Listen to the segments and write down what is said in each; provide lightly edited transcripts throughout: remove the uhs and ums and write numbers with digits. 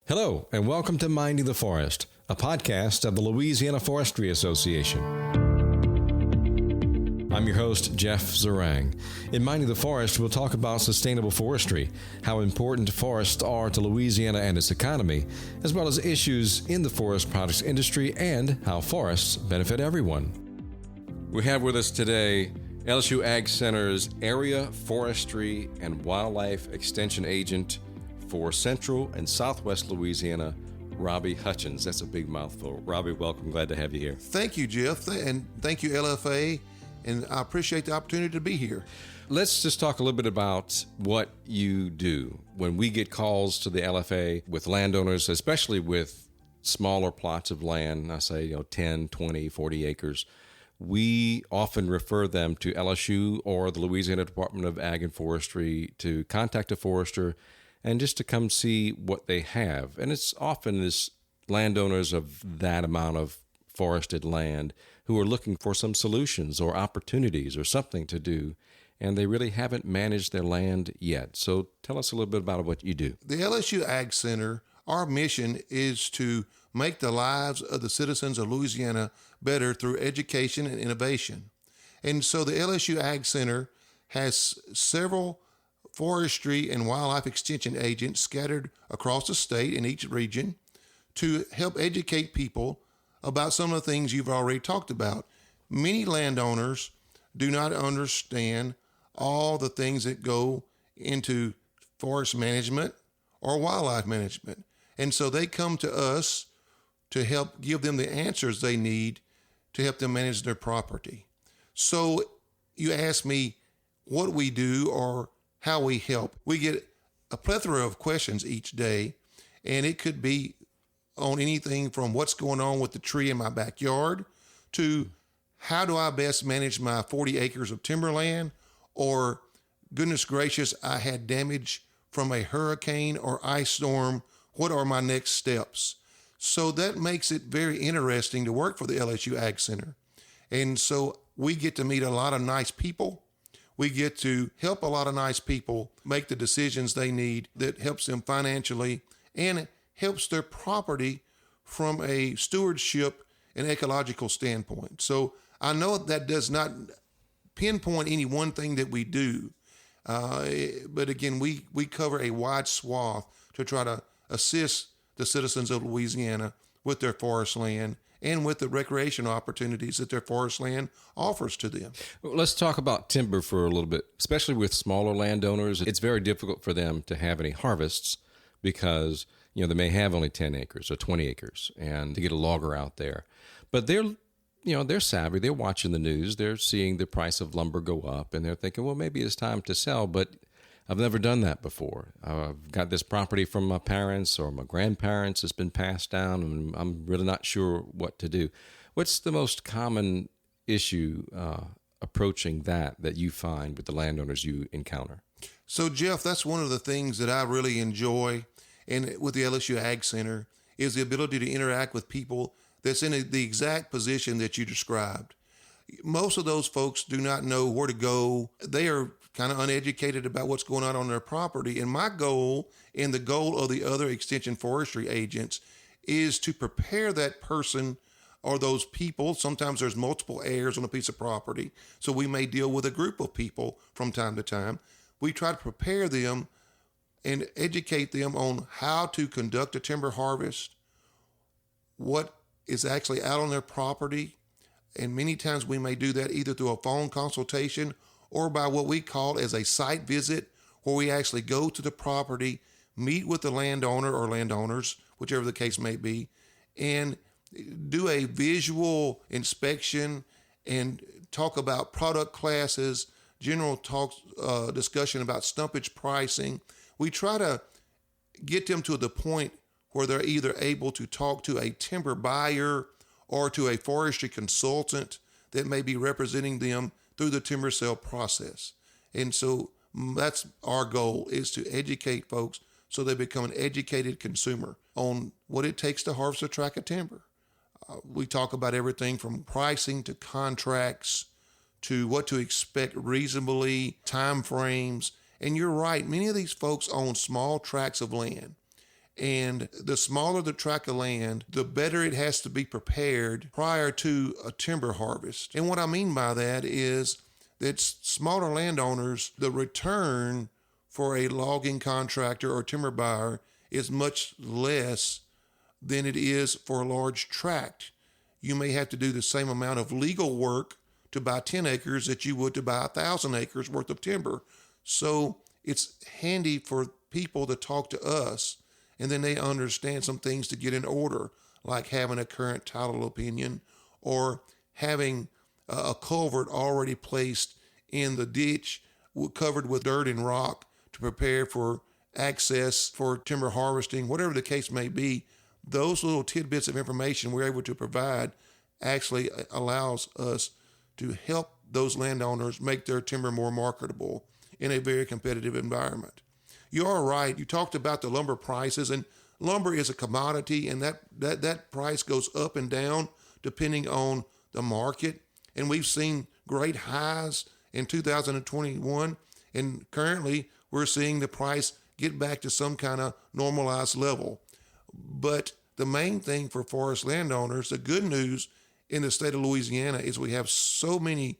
Hello, and welcome to Minding the Forest, a podcast of the Louisiana Forestry Association. I'm your host, Jeff Zeringue. In Minding the Forest, we'll talk about sustainable forestry, how important forests are to Louisiana and its economy, as well as issues in the forest products industry and how forests benefit everyone. We have with us today LSU AgCenter's Area Forestry and Wildlife Extension Agent for Central and Southwest Louisiana, Robbie Hutchins. That's a big mouthful. Robbie, welcome. Glad to have you here. Thank you, Jeff, and thank you, LFA, and I appreciate the opportunity to be here. Let's just talk a little bit about what you do. When we get calls to the LFA with landowners, especially with smaller plots of land, I say 10, 20, 40 acres, we often refer them to LSU or the Louisiana Department of Ag and Forestry to contact a forester and just to come see what they have. And it's often this landowners of that amount of forested land who are looking for some solutions or opportunities or something to do, and they really haven't managed their land yet. So tell us a little bit about what you do. The LSU AgCenter, our mission is to make the lives of the citizens of Louisiana better through education and innovation. And so the LSU AgCenter has several forestry and wildlife extension agents scattered across the state in each region to help educate people about some of the things you've already talked about. Many landowners do not understand all the things that go into forest management or wildlife management. And so they come to us to help give them the answers they need to help them manage their property. So you ask me what we do or how we help. We get a plethora of questions each day, and it could be on anything from what's going on with the tree in my backyard to how do I best manage my 40 acres of timberland, or goodness gracious, I had damage from a hurricane or ice storm. What are my next steps? So that makes it very interesting to work for the LSU AgCenter. And so we get to meet a lot of nice people. We get to help a lot of nice people make the decisions they need that helps them financially and helps their property from a stewardship and ecological standpoint. So I know that does not pinpoint any one thing that we do, but again, we cover a wide swath to try to assist the citizens of Louisiana with their forest land and with the recreation opportunities that their forest land offers to them. Let's talk about timber for a little bit, especially with smaller landowners. It's very difficult for them to have any harvests because, they may have only 10 acres or 20 acres and to get a logger out there. But they're savvy. They're watching the news. They're seeing the price of lumber go up and they're thinking, well, maybe it's time to sell, but I've never done that before. I've got this property from my parents or my grandparents. It's been passed down, and I'm really not sure what to do. What's the most common issue approaching that you find with the landowners you encounter? So, Jeff, that's one of the things that I really enjoy and with the LSU AgCenter is the ability to interact with people that's in the exact position that you described. Most of those folks do not know where to go. They are kind of uneducated about what's going on their property. And my goal and the goal of the other extension forestry agents is to prepare that person or those people. Sometimes there's multiple heirs on a piece of property, so we may deal with a group of people from time to time. We try to prepare them and educate them on how to conduct a timber harvest, what is actually out on their property. And many times we may do that either through a phone consultation or by what we call as a site visit, where we actually go to the property, meet with the landowner or landowners, whichever the case may be, and do a visual inspection and talk about product classes, general discussion about stumpage pricing. We try to get them to the point where they're either able to talk to a timber buyer or to a forestry consultant that may be representing them through the timber sale process. And so that's our goal, is to educate folks so they become an educated consumer on what it takes to harvest a tract of timber. We talk about everything from pricing to contracts to what to expect reasonably, time frames. And you're right, many of these folks own small tracts of land. And the smaller the tract of land, the better it has to be prepared prior to a timber harvest. And what I mean by that is that smaller landowners, the return for a logging contractor or timber buyer is much less than it is for a large tract. You may have to do the same amount of legal work to buy 10 acres that you would to buy 1,000 acres worth of timber. So it's handy for people to talk to us, and then they understand some things to get in order, like having a current title opinion or having a culvert already placed in the ditch covered with dirt and rock to prepare for access for timber harvesting, whatever the case may be. Those little tidbits of information we're able to provide actually allows us to help those landowners make their timber more marketable in a very competitive environment. You are right. You talked about the lumber prices, and lumber is a commodity, and that price goes up and down depending on the market. And we've seen great highs in 2021, and currently we're seeing the price get back to some kind of normalized level. But the main thing for forest landowners, the good news in the state of Louisiana, is we have so many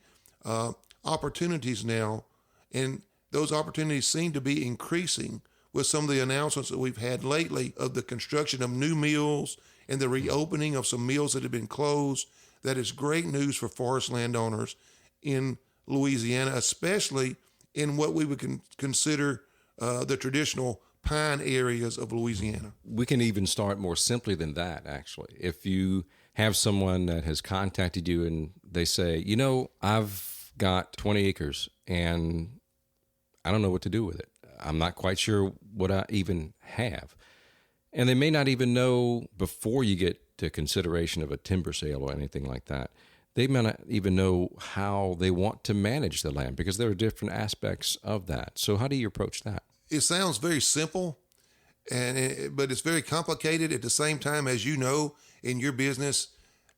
opportunities now, and those opportunities seem to be increasing with some of the announcements that we've had lately of the construction of new mills and the reopening of some mills that have been closed. That is great news for forest landowners in Louisiana, especially in what we would consider the traditional pine areas of Louisiana. We can even start more simply than that, actually. If you have someone that has contacted you and they say, I've got 20 acres and I don't know what to do with it. I'm not quite sure what I even have. And they may not even know before you get to consideration of a timber sale or anything like that. They may not even know how they want to manage the land because there are different aspects of that. So how do you approach that? It sounds very simple, but it's very complicated at the same time. As you know, in your business,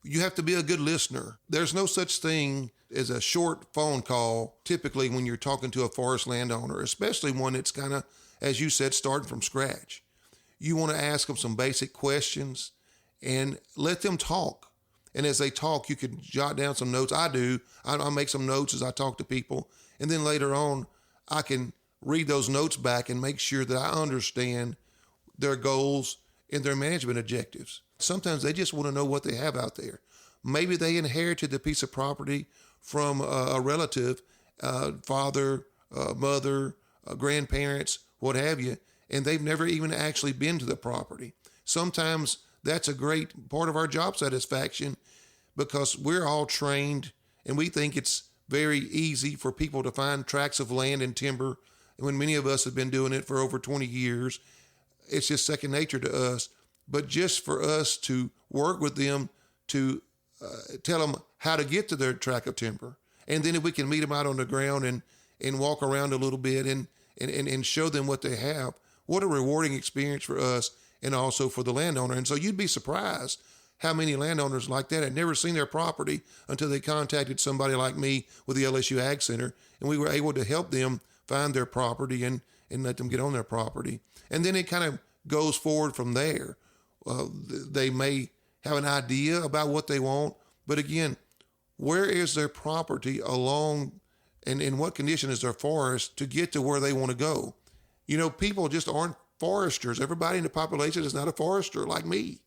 you have to be a good listener. There's no such thing as a short phone call, typically when you're talking to a forest landowner, especially one that's kind of, as you said, starting from scratch. You want to ask them some basic questions and let them talk. And as they talk, you can jot down some notes. I do. I'll make some notes as I talk to people. And then later on, I can read those notes back and make sure that I understand their goals and their management objectives. Sometimes they just want to know what they have out there. Maybe they inherited the piece of property from a relative, father, mother, grandparents, what have you, and they've never even actually been to the property. Sometimes that's a great part of our job satisfaction because we're all trained and we think it's very easy for people to find tracts of land and timber. When many of us have been doing it for over 20 years, it's just second nature to us. But just for us to work with them to tell them how to get to their tract of timber. And then if we can meet them out on the ground and walk around a little bit and show them what they have, what a rewarding experience for us and also for the landowner. And so you'd be surprised how many landowners like that had never seen their property until they contacted somebody like me with the LSU AgCenter, and we were able to help them find their property and let them get on their property. And then it kind of goes forward from there. They may have an idea about what they want, but again, where is their property along and in what condition is their forest to get to where they want to go? People just aren't foresters. Everybody in the population is not a forester like me.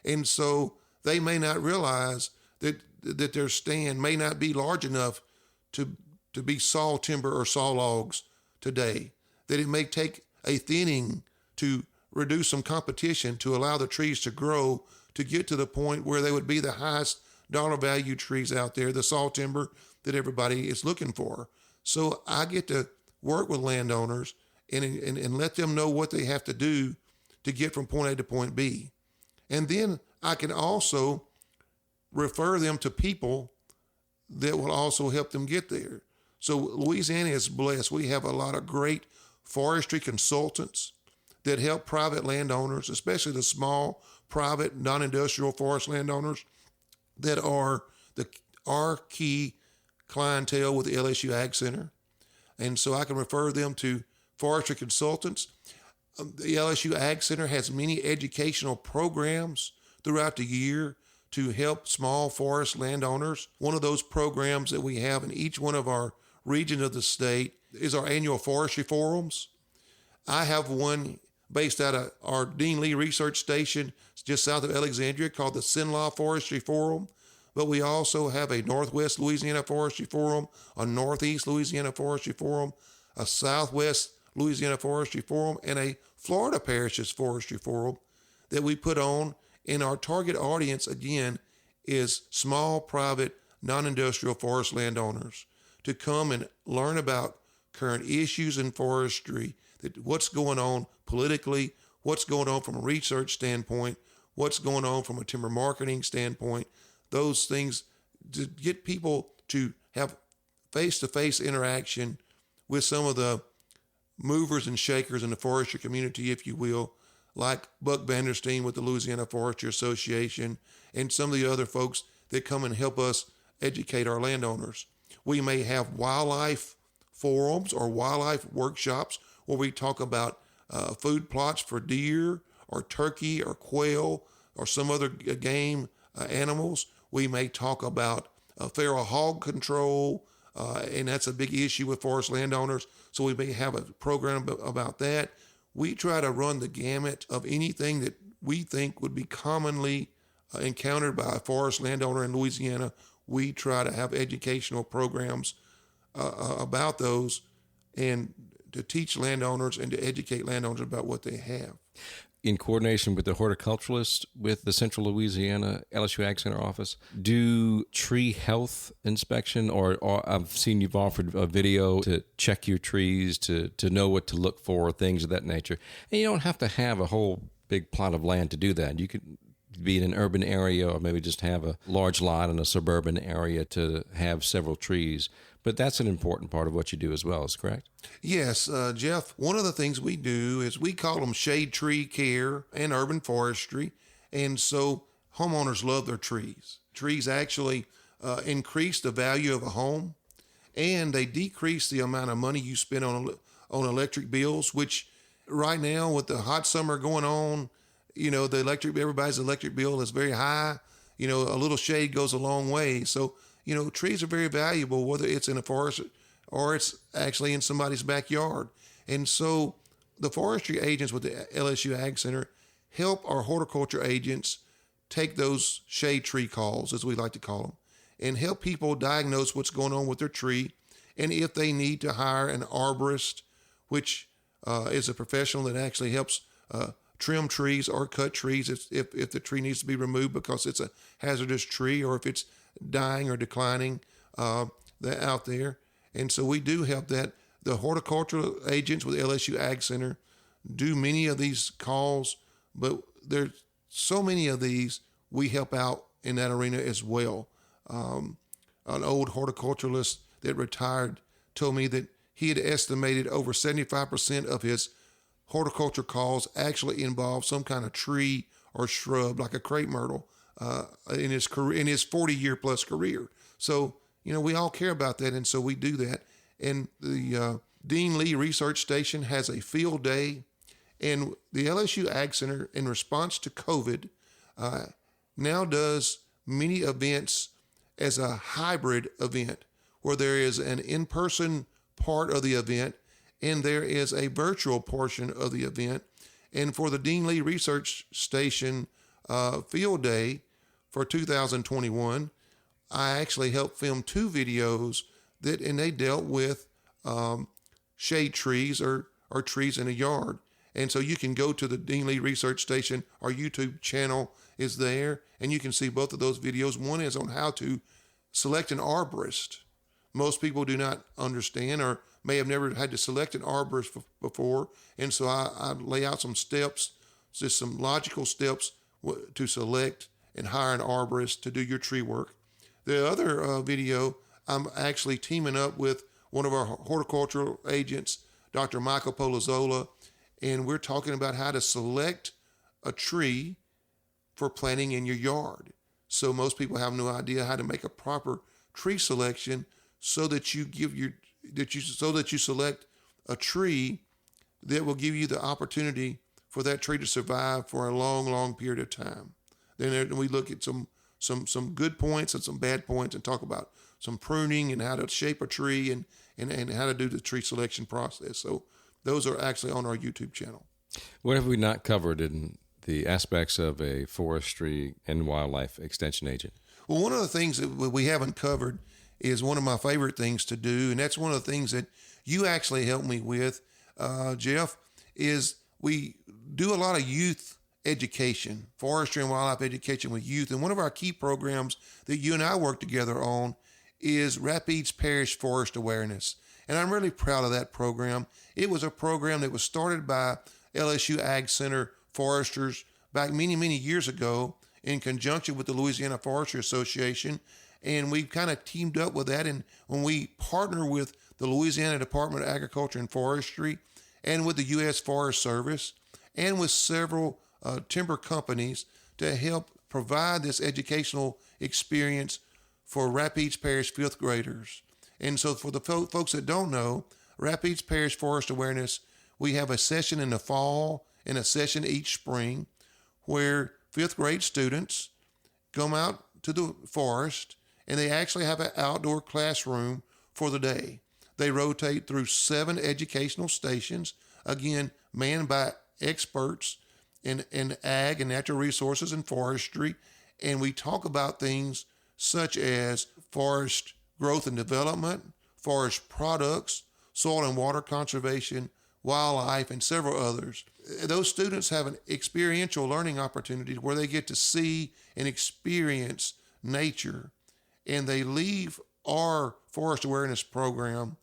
And so they may not realize that their stand may not be large enough to be saw timber or saw logs today, that it may take a thinning to reduce some competition to allow the trees to grow to get to the point where they would be the highest dollar value trees out there, the saw timber that everybody is looking for. So I get to work with landowners and let them know what they have to do to get from point A to point B. And then I can also refer them to people that will also help them get there. So Louisiana is blessed. We have a lot of great forestry consultants that help private landowners, especially the small, private, non-industrial forest landowners that are our key clientele with the LSU AgCenter. And so I can refer them to forestry consultants. The LSU Ag Center has many educational programs throughout the year to help small forest landowners. One of those programs that we have in each one of our regions of the state is our annual forestry forums. I have one based out of our Dean Lee Research Station just south of Alexandria called the Sinlaw Forestry Forum. But we also have a Northwest Louisiana Forestry Forum, a Northeast Louisiana Forestry Forum, a Southwest Louisiana Forestry Forum, and a Florida Parishes Forestry Forum that we put on. And our target audience, again, is small, private, non-industrial forest landowners to come and learn about current issues in forestry, that what's going on politically, what's going on from a research standpoint, what's going on from a timber marketing standpoint, those things, to get people to have face-to-face interaction with some of the movers and shakers in the forestry community, if you will, like Buck Vanderstein with the Louisiana Forestry Association and some of the other folks that come and help us educate our landowners. We may have wildlife forums or wildlife workshops where we talk about food plots for deer or turkey or quail or some other game animals. We may talk about feral hog control, and that's a big issue with forest landowners. So we may have a program about that. We try to run the gamut of anything that we think would be commonly encountered by a forest landowner in Louisiana. We try to have educational programs about those and to teach landowners and to educate landowners about what they have. In coordination with the horticulturalist with the Central Louisiana LSU AgCenter office, do tree health inspection, or I've seen you've offered a video to check your trees, to know what to look for, things of that nature. And you don't have to have a whole big plot of land to do that. You could be in an urban area or maybe just have a large lot in a suburban area to have several trees. But that's an important part of what you do as well, is correct? Yes, Jeff. One of the things we do is we call them shade tree care and urban forestry. And so homeowners love their trees. Trees actually increase the value of a home, and they decrease the amount of money you spend on electric bills, which right now with the hot summer going on, everybody's electric bill is very high. A little shade goes a long way. So, trees are very valuable, whether it's in a forest or it's actually in somebody's backyard. And so the forestry agents with the LSU Ag Center help our horticulture agents take those shade tree calls, as we like to call them, and help people diagnose what's going on with their tree. And if they need to hire an arborist, which is a professional that actually helps trim trees or cut trees if the tree needs to be removed because it's a hazardous tree or if it's dying or declining out there. And so we do help that. The horticultural agents with LSU Ag Center do many of these calls, but there's so many of these we help out in that arena as well. An old horticulturalist that retired told me that he had estimated over 75% of his horticulture calls actually involve some kind of tree or shrub like a crepe myrtle in his career, in his 40-year plus career. So, we all care about that, and so we do that. And the Dean Lee Research Station has a field day, and the LSU Ag Center, in response to COVID, now does many events as a hybrid event where there is an in-person part of the event and there is a virtual portion of the event. And for the Dean Lee Research Station field day for 2021, I actually helped film 2 videos and they dealt with shade trees or trees in a yard. And so you can go to the Dean Lee Research Station. Our YouTube channel is there, and you can see both of those videos. One is on how to select an arborist. Most people do not understand or may have never had to select an arborist before. And so I lay out some steps, just some logical steps to select and hire an arborist to do your tree work. The other video, I'm actually teaming up with one of our horticultural agents, Dr. Michael Polizzola, and we're talking about how to select a tree for planting in your yard. So most people have no idea how to make a proper tree selection so that you select a tree that will give you the opportunity for that tree to survive for a long, long period of time. Then we look at some good points and some bad points and talk about some pruning and how to shape a tree and how to do the tree selection process. So those are actually on our YouTube channel. What have we not covered in the aspects of a forestry and wildlife extension agent? Well, one of the things that we haven't covered is one of my favorite things to do, and that's one of the things that you actually helped me with, Jeff, is we do a lot of youth education, forestry and wildlife education with youth. And one of our key programs that you and I work together on is Rapides Parish Forest Awareness. And I'm really proud of that program. It was a program that was started by LSU AgCenter foresters back many, many years ago in conjunction with the Louisiana Forestry Association. And we've kind of teamed up with that. And when we partner with the Louisiana Department of Agriculture and Forestry and with the U.S. Forest Service and with several timber companies to help provide this educational experience for Rapides Parish fifth graders. And so for the folks that don't know, Rapides Parish Forest Awareness, we have a session in the fall and a session each spring where fifth grade students come out to the forest and they actually have an outdoor classroom for the day. They rotate through 7 educational stations, again, manned by experts in ag and natural resources and forestry. And we talk about things such as forest growth and development, forest products, soil and water conservation, wildlife, and several others. Those students have an experiential learning opportunity where they get to see and experience nature, and they leave our forest awareness program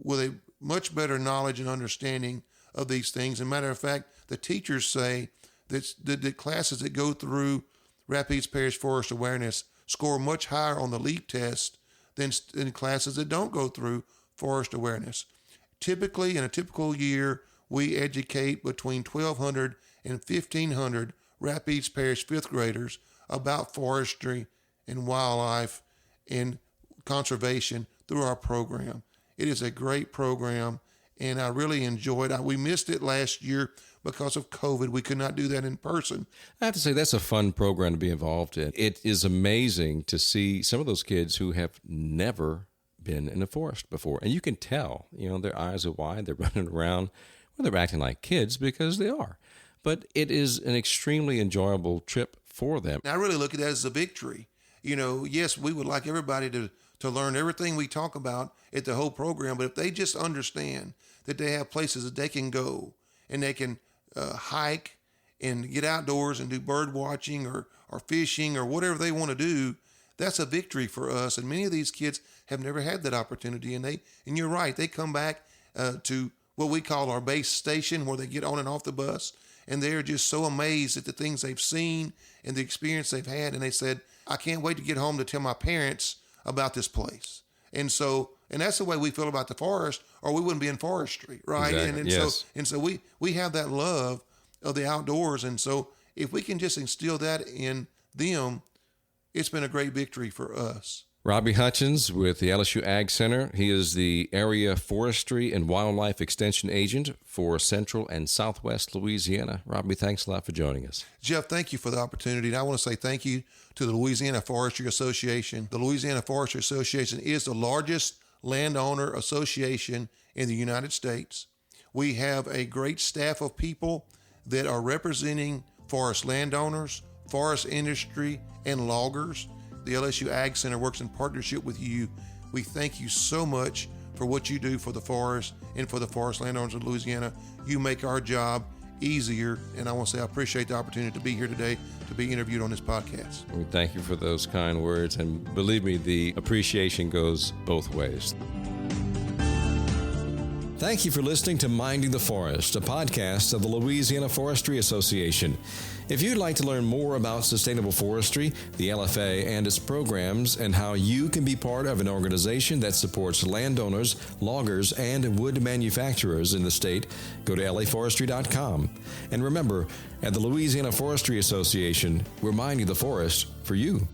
with a much better knowledge and understanding of these things. As a matter of fact, the teachers say that the classes that go through Rapides Parish Forest Awareness score much higher on the LEAP test than classes that don't go through forest awareness. Typically, in a typical year, we educate between 1,200 and 1,500 Rapides Parish fifth graders about forestry and wildlife and conservation through our program. It is a great program, and I really enjoyed it. We missed it last year because of COVID. We could not do that in person. I have to say, that's a fun program to be involved in. It is amazing to see some of those kids who have never been in a forest before. And you can tell, their eyes are wide, they're running around. Well, they're acting like kids because they are. But it is an extremely enjoyable trip for them. I really look at that as a victory. Yes, we would like everybody to learn everything we talk about at the whole program, but if they just understand that they have places that they can go and they can hike and get outdoors and do bird watching or fishing or whatever they want to do, that's a victory for us. And many of these kids have never had that opportunity. And you're right, they come back to what we call our base station where they get on and off the bus. And they're just so amazed at the things they've seen and the experience they've had. And they said, I can't wait to get home to tell my parents about this place. And that's the way we feel about the forest, or we wouldn't be in forestry, right? Exactly. And so we have that love of the outdoors. And so if we can just instill that in them, it's been a great victory for us. Robbie Hutchins with the LSU AgCenter. He is the Area Forestry and Wildlife Extension Agent for Central and Southwest Louisiana. Robbie, thanks a lot for joining us. Jeff, thank you for the opportunity. And I want to say thank you to the Louisiana Forestry Association. The Louisiana Forestry Association is the largest landowner association in the United States. We have a great staff of people that are representing forest landowners, forest industry, and loggers. The LSU AgCenter works in partnership with you. We thank you so much for what you do for the forest and for the forest landowners of Louisiana. You make our job easier, and I want to say I appreciate the opportunity to be here today to be interviewed on this podcast. We thank you for those kind words, and believe me, the appreciation goes both ways. Thank you for listening to Minding the Forest, a podcast of the Louisiana Forestry Association. If you'd like to learn more about sustainable forestry, the LFA and its programs, and how you can be part of an organization that supports landowners, loggers, and wood manufacturers in the state, go to laforestry.com. And remember, at the Louisiana Forestry Association, we're minding the forest for you.